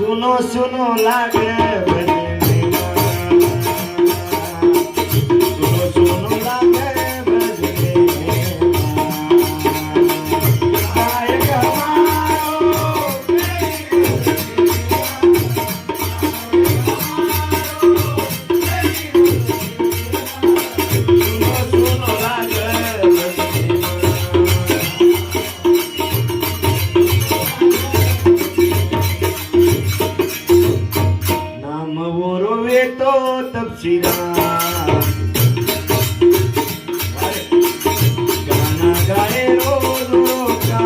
सुनो सुनो लागे भजने सुनो सुनो लागे भजने गायक सुनो सुनो लागे नाम वो रोवे तो तपसीरा गाना गाए रो रो का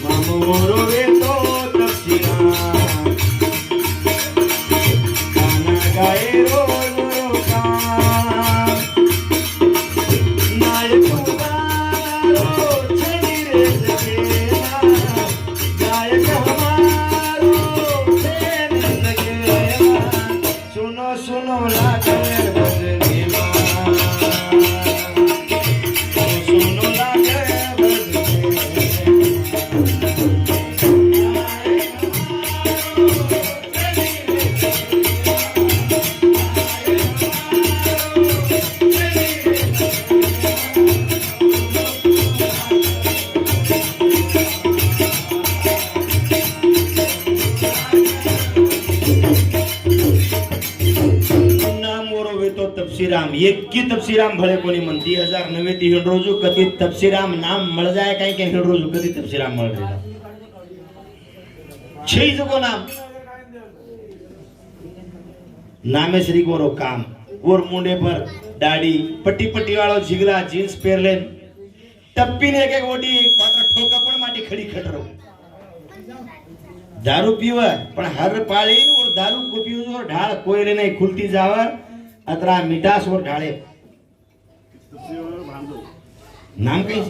नाम वो रोवे तो तपसीरा गाना गाए रो रो का नायक उगारो छड़ी रे जगेला गायक हमारो छड़ी जगेला सुनो सुनो लागे भजने सुनो सुनो लागे तपसीराम एक की तपसीराम भले कोणी म्हण 2009 ती हिंडरोजू कधी तपसीराम नाम मळ जाय काही काही हिंडरोजू कधी तपसीराम मळ रे छई जगो नाम नामे श्री गोरो काम गोर मुंडे पर दाढ़ी पट्टी पट्टी वाળો જીગલા જીન્સ પહેરલે ટપ્પીને એક એક ઓડી પાત્ર ઠોકા પણ માટી ખડી ખટરો दारू पीवा पण हर पाळी और दारू को पीवो और ढाळ कोयले नाही खुलती जावा अतरा मिठास और ढाळे नाम कई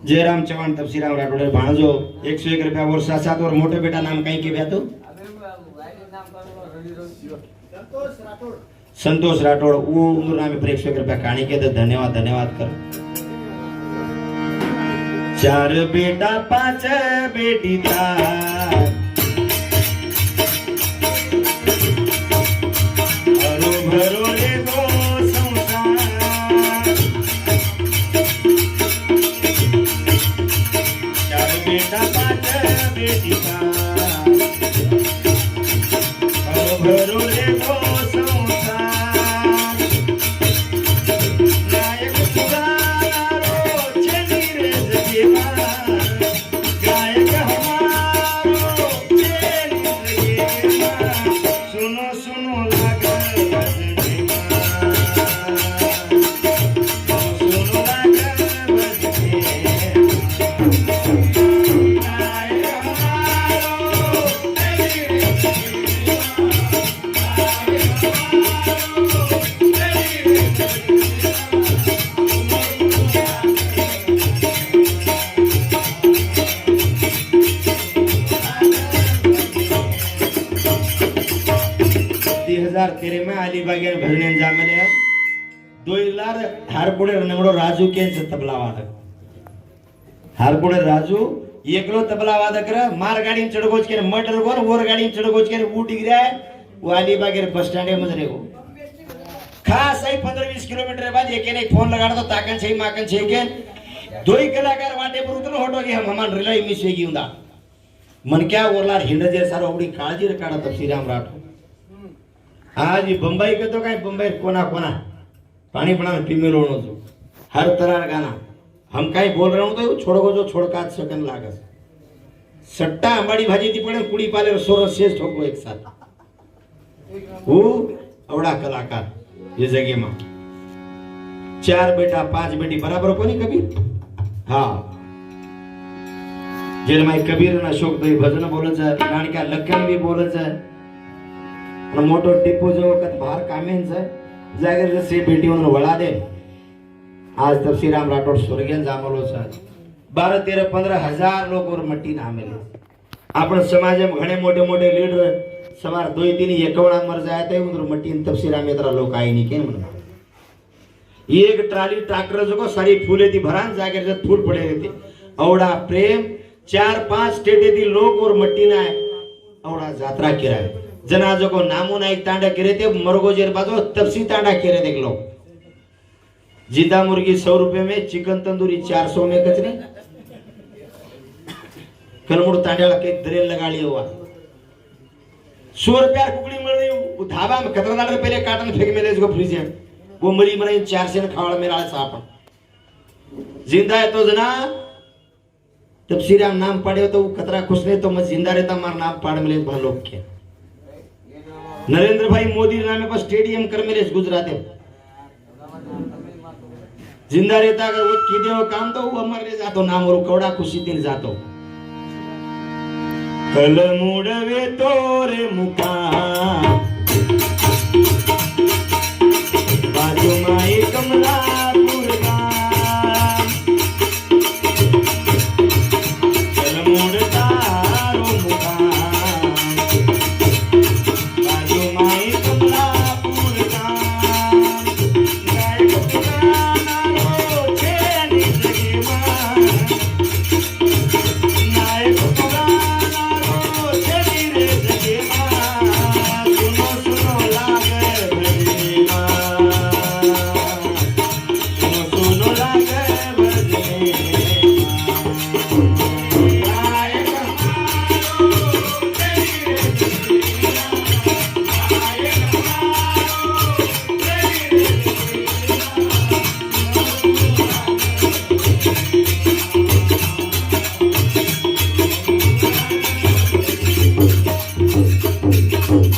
जयराम चव्हाण तपसीराम राठोडे भाणजो 101 रुपया और 7 और मोटे बेटा नाम कई के ब्यातो संतोष राठोड वो उमर नामे पर 101 रुपया काणी के तो धन्यवाद धन्यवाद कर 4 बेटा 5 बेटी था भरो ले दो संसार 4 बेटा 5 बेटी का भरो ले दो संसार गायक पुकारो छड़ी रे जगेला गायक हमारो छड़ी जगेला सुनो सुनो लागे सुनो लागे भजने 2013 में अलीबाग भजने जामेले दोइलार हारपुडे नंगडो राजू के तबला वादक हारपुडे राजू एकलो तबला वादक रे मार गाड़ी में चढ़गोच के मटर गोर ओर गाड़ी में चढ़गोच के ऊट गिरा वो अलीबाग बस स्टैंड में मजरे को खास आई 15-20 किलोमीटर बाद एक ने फोन लगा दो ताकन छई माकन छई के दोई कलाकार वाटे पर उतरो हटो के हम हमान रिलाई मिस वेगी हुंदा मन क्या ओरलार हिंड जे सारो ओडी काळजी रे काढा तपसीराम राठो आज बंबई के तो काय बंबई कोना कोना पानी पड़ा पीमेलो नो जो हर तरह गाना हम काय बोल रहे हूं तो छोड़ो जो छोड़का सकन लागस सट्टा अंबाड़ी भाजी थी पड़े कुड़ी पाले सोर शेष ठोको एक साथ वो अवड़ा कलाकार ये जगह में 4 बेटा 5 बेटी बराबर कोनी कबीर हाँ जेल में कबीर ना शोक तो भजन बोले जाए गान क्या लखन भी बोले जाए मोटो टिप्पू जो वक्त बाहर कामेन से जागर से बेटी उन्होंने वड़ा दे आज तपसीराम राठोड स्वर्गीय जामलो છે 12 13 15 हजार लोग और मट्टी ना मिले आपण समाज में घणे मोटे मोटे लीडर सवार 2-3 एकवणा मर जाए तो उधर मट्टी तपसीराम इतना लोग आई नहीं के एक ट्राली ट्रॅक्टर जो सारी फुले ती भरान जागे फूल पडे ती अवडा प्रेम 4-5 स्टेटेतील लोक और मट्टी ना अवडा जात्रा किराय जनाजो को नामो ना एक तांडा किरे ते मरगोजेर बाजो तपसी तांडा किरे देख लो जिंदा मुर्गी 100 रुपए में चिकन तंदूरी 400 में कचरे कलमुड़ तांड्याला के दरेल लगा लिया हुआ 100 रुपया कुकड़ी मिल रही वो धाबा में 17 रुपए काटन फेंक मेले इसको फ्रिज में वो मरी मरी 400 ने खावड़ मेरा साप जिंदा है तो जना तब श्री नाम पड़े तो खतरा खुश नहीं तो मैं जिंदा रहता मार नाम पाड़ मिले भा लोग के नरेंद्र भाई मोदी नामे पर स्टेडियम कर मेरे गुजरात जिंदा रहता अगर वो कीदे हो काम तो वो अमर रह जातो नाम और कौड़ा खुशी दिन जातो कल मुड़वे तोरे मुका बाजू माई कमला